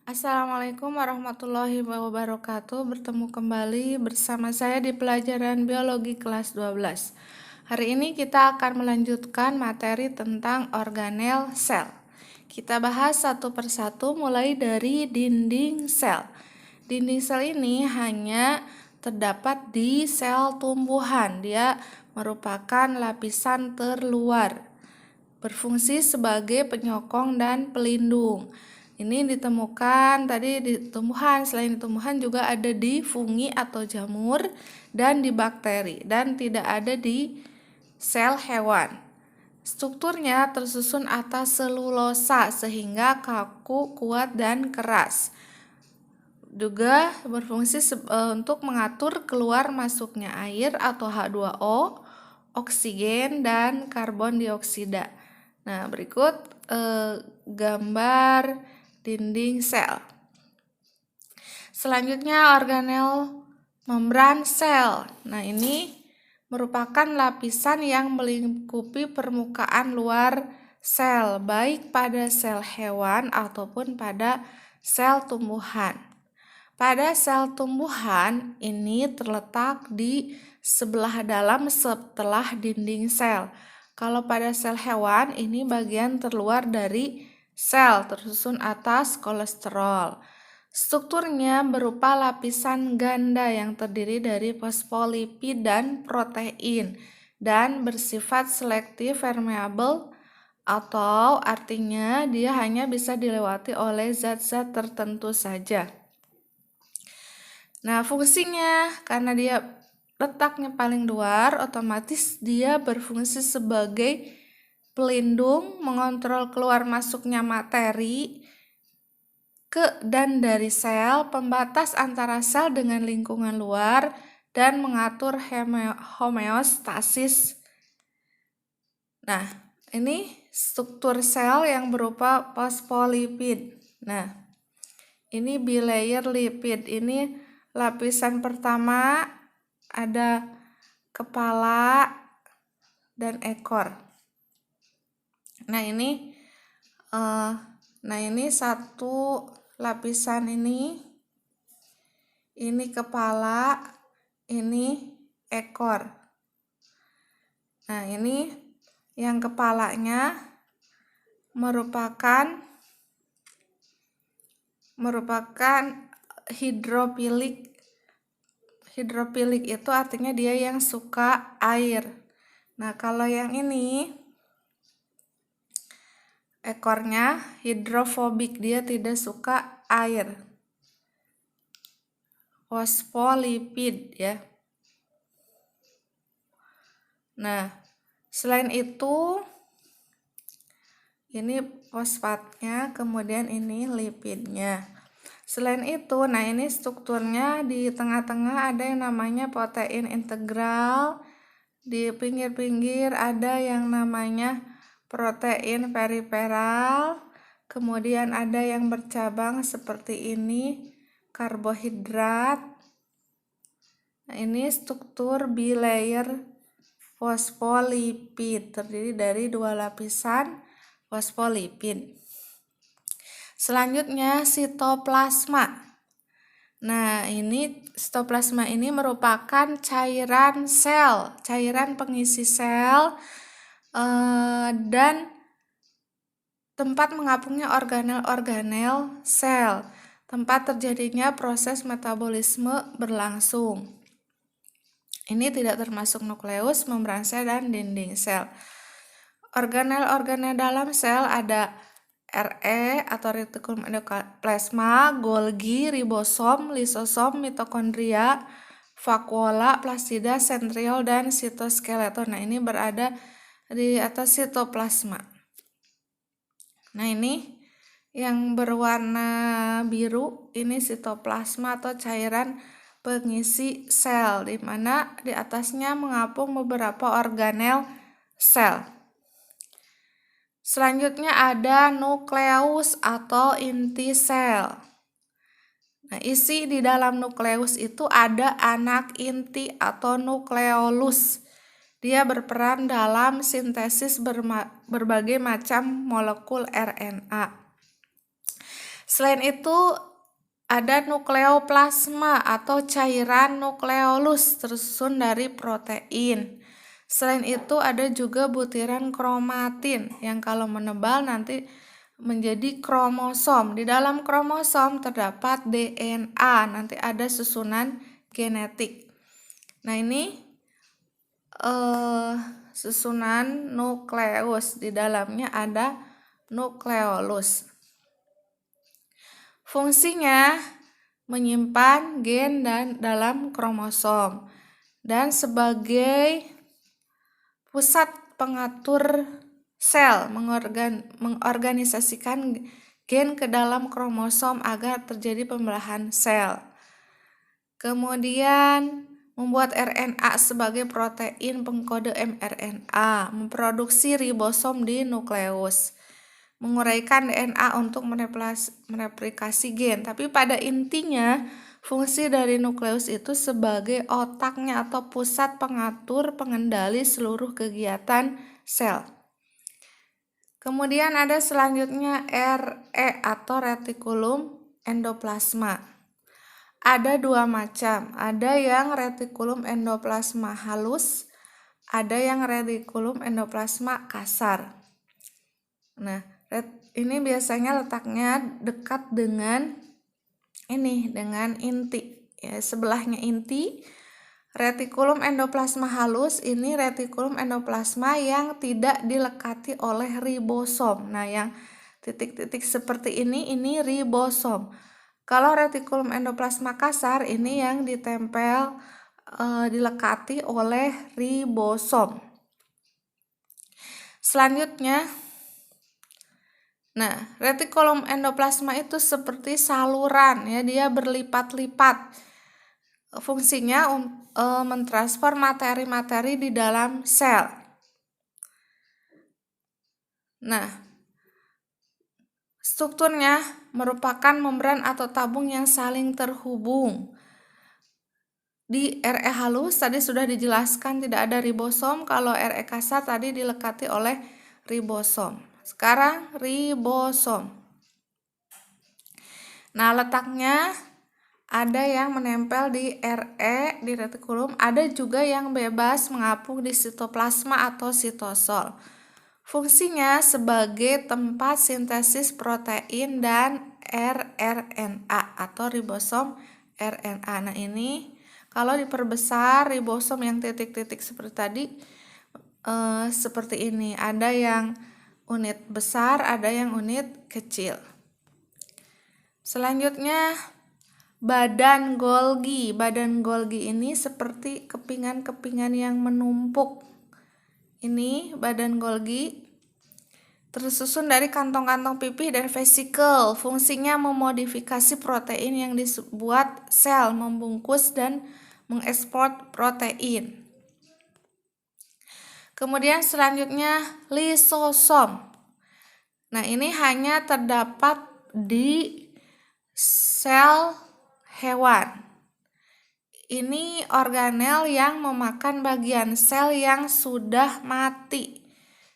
Assalamualaikum warahmatullahi wabarakatuh. Bertemu kembali bersama saya di pelajaran biologi kelas 12. Hari ini kita akan melanjutkan materi tentang organel sel. Kita bahas satu persatu mulai dari dinding sel. Dinding sel ini hanya terdapat di sel tumbuhan. Dia merupakan lapisan terluar, berfungsi sebagai penyokong dan pelindung. Ini ditemukan tadi di tumbuhan, selain di tumbuhan juga ada di fungi atau jamur dan di bakteri, dan tidak ada di sel hewan. Strukturnya tersusun atas selulosa sehingga kaku, kuat, dan keras. Juga berfungsi untuk mengatur keluar masuknya air atau H2O, oksigen, dan karbon dioksida. Nah, berikut gambar dinding sel. Selanjutnya organel membran sel. Nah, ini merupakan lapisan yang melingkupi permukaan luar sel, baik pada sel hewan ataupun pada sel tumbuhan. Pada sel tumbuhan ini terletak di sebelah dalam setelah dinding sel. Kalau pada sel hewan ini bagian terluar dari sel, tersusun atas kolesterol. Strukturnya berupa lapisan ganda yang terdiri dari fosfolipid dan protein dan bersifat selektif permeable, atau artinya dia hanya bisa dilewati oleh zat-zat tertentu saja. Nah, fungsinya karena dia letaknya paling luar, otomatis dia berfungsi sebagai pelindung, mengontrol keluar masuknya materi ke dan dari sel, pembatas antara sel dengan lingkungan luar, dan mengatur homeostasis. Nah, ini struktur sel yang berupa fosfolipid. Nah, ini bilayer lipid. Ini lapisan pertama ada kepala dan ekor. Nah, ini satu lapisan ini kepala, ini ekor. Nah, ini yang kepalanya merupakan hidrofilik. Hidrofilik itu artinya dia yang suka air. Nah, kalau yang ini ekornya hidrofobik, dia tidak suka air. Fosfolipid ya. Nah, selain itu ini fosfatnya, kemudian ini lipidnya. Selain itu, nah ini strukturnya di tengah-tengah ada yang namanya protein integral. Di pinggir-pinggir ada yang namanya protein periferal. Kemudian ada yang bercabang seperti ini, karbohidrat. Nah, ini struktur bilayer fosfolipid, terdiri dari dua lapisan fosfolipid. Selanjutnya sitoplasma. Nah, ini sitoplasma ini merupakan cairan sel, cairan pengisi sel, dan tempat mengapungnya organel-organel sel, tempat terjadinya proses metabolisme berlangsung. Ini tidak termasuk nukleus, membran sel, dan dinding sel. Organel-organel dalam sel ada RE atau retikulum endoplasma, Golgi, ribosom, lisosom, mitokondria, vakuola, plastida, sentriol, dan sitoskeleton. Nah, ini berada di atas sitoplasma. Nah, ini yang berwarna biru ini sitoplasma atau cairan pengisi sel, di mana di atasnya mengapung beberapa organel sel. Selanjutnya ada nukleus atau inti sel. Nah, isi di dalam nukleus itu ada anak inti atau nukleolus. Dia berperan dalam sintesis berbagai macam molekul RNA. Selain itu ada nukleoplasma atau cairan nukleolus tersusun dari protein. Selain itu ada juga butiran kromatin yang kalau menebal nanti menjadi kromosom. Di dalam kromosom terdapat DNA, nanti ada susunan genetik. Nah, ini susunan nukleus, di dalamnya ada nukleolus. Fungsinya menyimpan gen dan dalam kromosom dan sebagai pusat pengatur sel, mengorganisasikan gen ke dalam kromosom agar terjadi pembelahan sel. Kemudian membuat RNA sebagai protein pengkode mRNA, memproduksi ribosom di nukleus, menguraikan DNA untuk mereplikasi gen. Tapi pada intinya fungsi dari nukleus itu sebagai otaknya atau pusat pengatur pengendali seluruh kegiatan sel. Kemudian ada selanjutnya RE atau retikulum endoplasma. Ada dua macam, ada yang retikulum endoplasma halus, ada yang retikulum endoplasma kasar. Nah, ini biasanya letaknya dekat dengan dengan inti, ya, sebelahnya inti. Retikulum endoplasma halus ini retikulum endoplasma yang tidak dilekati oleh ribosom. Nah, yang titik-titik seperti ini ribosom. Kalau retikulum endoplasma kasar ini yang ditempel dilekati oleh ribosom. Selanjutnya, nah, retikulum endoplasma itu seperti saluran, ya, dia berlipat-lipat. Fungsinya mentransfer materi-materi di dalam sel. Nah, strukturnya merupakan membran atau tabung yang saling terhubung. Di RE halus tadi sudah dijelaskan tidak ada ribosom, kalau RE kasar tadi dilekati oleh ribosom. Sekarang ribosom. Nah, letaknya ada yang menempel di RE, di retikulum, ada juga yang bebas mengapung di sitoplasma atau sitosol. Fungsinya sebagai tempat sintesis protein dan rRNA atau ribosom RNA. Nah, ini kalau diperbesar ribosom yang titik-titik seperti tadi, seperti ini. Ada yang unit besar, ada yang unit kecil. Selanjutnya, badan Golgi. Badan Golgi ini seperti kepingan-kepingan yang menumpuk. Ini badan Golgi tersusun dari kantong-kantong pipih dan vesikel. Fungsinya memodifikasi protein yang dibuat sel, membungkus dan mengekspor protein. Kemudian selanjutnya lisosom. Nah, ini hanya terdapat di sel hewan. Ini organel yang memakan bagian sel yang sudah mati.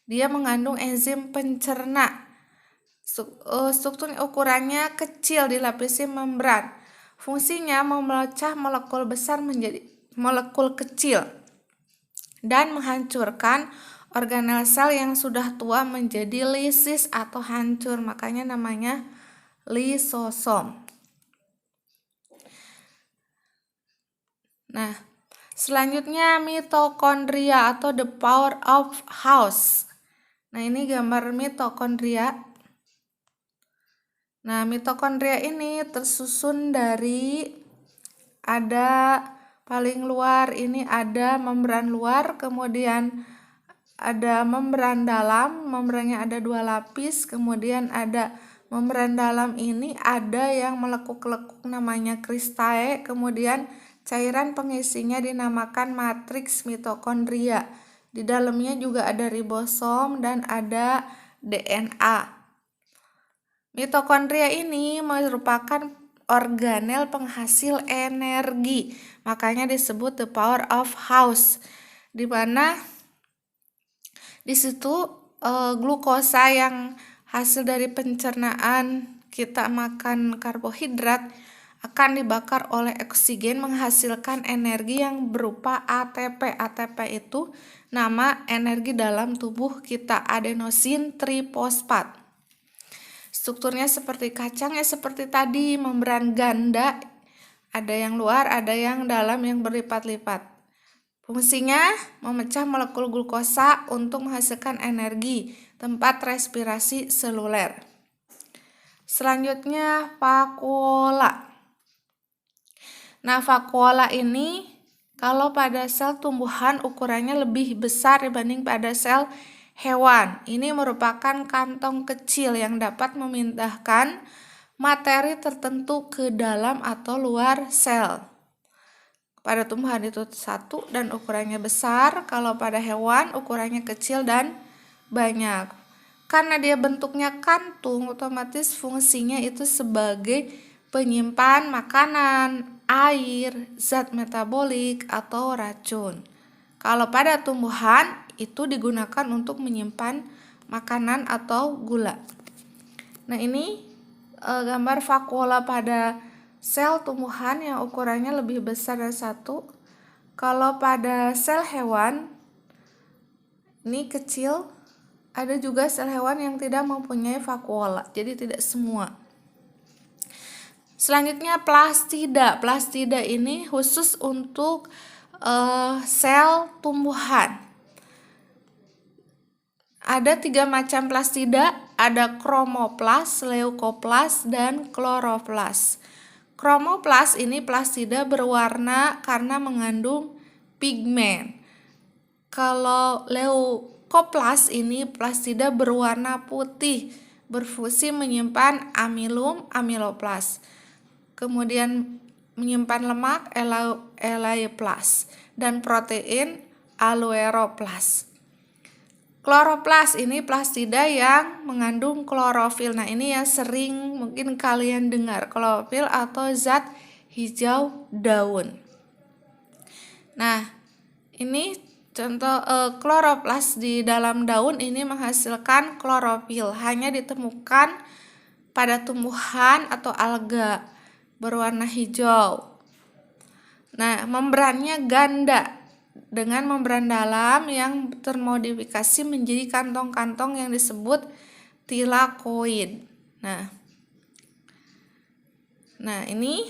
Dia mengandung enzim pencerna. Struktur ukurannya kecil, dilapisi membran. Fungsinya memecah molekul besar menjadi molekul kecil dan menghancurkan organel sel yang sudah tua menjadi lisis atau hancur. Makanya namanya lisosom. Nah, selanjutnya mitokondria atau the power of house. Nah, ini gambar mitokondria. Nah, mitokondria ini tersusun dari ada paling luar ini ada membran luar, kemudian ada membran dalam, membrannya ada 2 lapis, kemudian ada membran dalam ini ada yang melekuk-lekuk namanya kristae, kemudian cairan pengisinya dinamakan matriks mitokondria. Di dalamnya juga ada ribosom dan ada DNA. Mitokondria ini merupakan organel penghasil energi, makanya disebut the power of house, di mana di situ glukosa yang hasil dari pencernaan kita makan karbohidrat akan dibakar oleh oksigen menghasilkan energi yang berupa ATP. ATP itu nama energi dalam tubuh kita, adenosin trifosfat. Strukturnya seperti kacang ya, seperti tadi, membran ganda, ada yang luar, ada yang dalam yang berlipat-lipat. Fungsinya memecah molekul glukosa untuk menghasilkan energi, tempat respirasi seluler. Selanjutnya vakuola. Nah, vakuola ini kalau pada sel tumbuhan ukurannya lebih besar dibanding pada sel hewan. Ini merupakan kantong kecil yang dapat memindahkan materi tertentu ke dalam atau luar sel. Pada tumbuhan itu satu dan ukurannya besar, kalau pada hewan ukurannya kecil dan banyak. Karena dia bentuknya kantung, otomatis fungsinya itu sebagai penyimpan makanan, air, zat metabolik, atau racun. Kalau pada tumbuhan itu digunakan untuk menyimpan makanan atau gula. Nah, ini gambar vakuola pada sel tumbuhan yang ukurannya lebih besar dari satu. Kalau pada sel hewan ini kecil. Ada juga sel hewan yang tidak mempunyai vakuola, jadi tidak semua. Selanjutnya plastida. Plastida ini khusus untuk sel tumbuhan. Ada 3 macam plastida, ada kromoplas, leukoplas, dan kloroplas. Kromoplas ini plastida berwarna karena mengandung pigmen. Kalau leukoplas ini plastida berwarna putih, berfungsi menyimpan amilum, amiloplas. Kemudian menyimpan lemak, elaioplas, dan protein, aloeroplas. Kloroplas ini plastida yang mengandung klorofil. Nah, ini yang sering mungkin kalian dengar, klorofil atau zat hijau daun. Nah, ini contoh kloroplas di dalam daun ini menghasilkan klorofil, hanya ditemukan pada tumbuhan atau alga berwarna hijau. Nah, membrannya ganda dengan membran dalam yang termodifikasi menjadi kantong-kantong yang disebut tilakoid. Nah, ini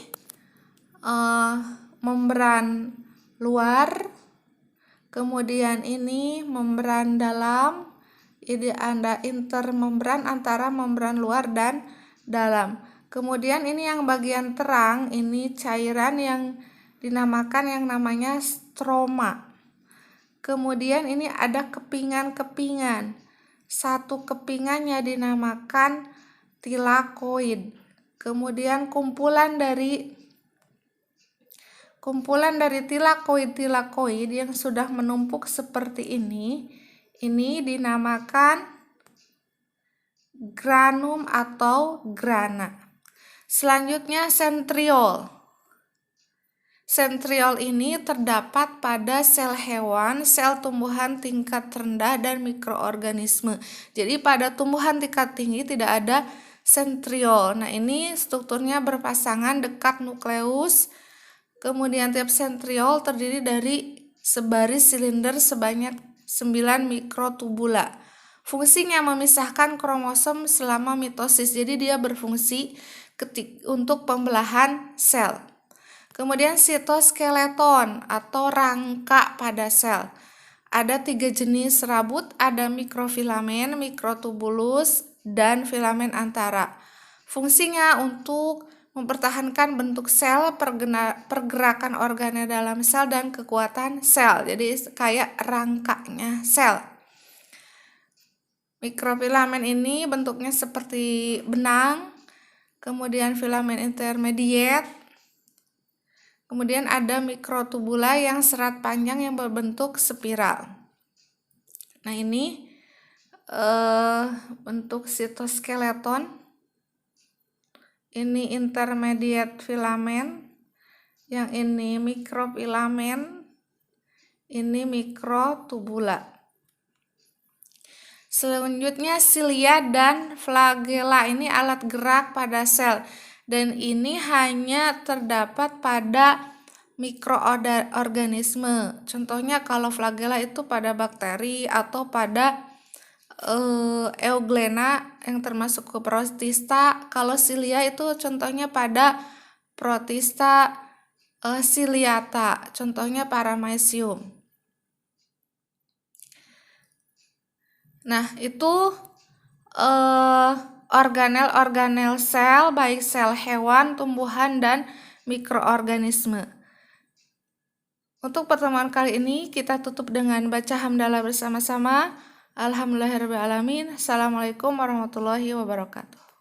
membran luar. Kemudian ini membran dalam, ini ada intermembran antara membran luar dan dalam. Kemudian ini yang bagian terang, ini cairan yang dinamakan yang namanya stroma. Kemudian ini ada kepingan-kepingan. Satu kepingannya dinamakan tilakoid. Kemudian kumpulan dari tilakoid yang sudah menumpuk seperti ini dinamakan granum atau grana. Selanjutnya sentriol. Sentriol ini terdapat pada sel hewan, sel tumbuhan tingkat rendah, dan mikroorganisme. Jadi pada tumbuhan tingkat tinggi tidak ada sentriol. Nah, ini strukturnya berpasangan dekat nukleus. Kemudian tiap sentriol terdiri dari sebaris silinder sebanyak 9 mikrotubula. Fungsinya memisahkan kromosom selama mitosis. Jadi dia berfungsi untuk pembelahan sel. Kemudian sitoskeleton atau rangka pada sel. Ada 3 jenis rabut, ada mikrofilamen, mikrotubulus, dan filamen antara. Fungsinya untuk mempertahankan bentuk sel, pergerakan organel dalam sel, dan kekuatan sel. Jadi kayak rangkanya sel. Mikrofilamen ini bentuknya seperti benang. Kemudian filamen intermediate. Kemudian ada mikrotubula yang serat panjang yang berbentuk spiral. Nah, ini bentuk sitoskeleton. Ini intermediate filamen, yang ini mikrofilamen, ini mikrotubula. Selanjutnya silia dan flagela ini alat gerak pada sel dan ini hanya terdapat pada mikroorganisme. Contohnya kalau flagela itu pada bakteri atau pada euglena yang termasuk ke protista. Kalau silia itu contohnya pada protista ciliata, contohnya paramecium. Nah, itu organel-organel sel, baik sel hewan, tumbuhan, dan mikroorganisme. Untuk pertemuan kali ini kita tutup dengan baca hamdalah bersama-sama. Alhamdulillahirrahmanirrahim. Assalamualaikum warahmatullahi wabarakatuh.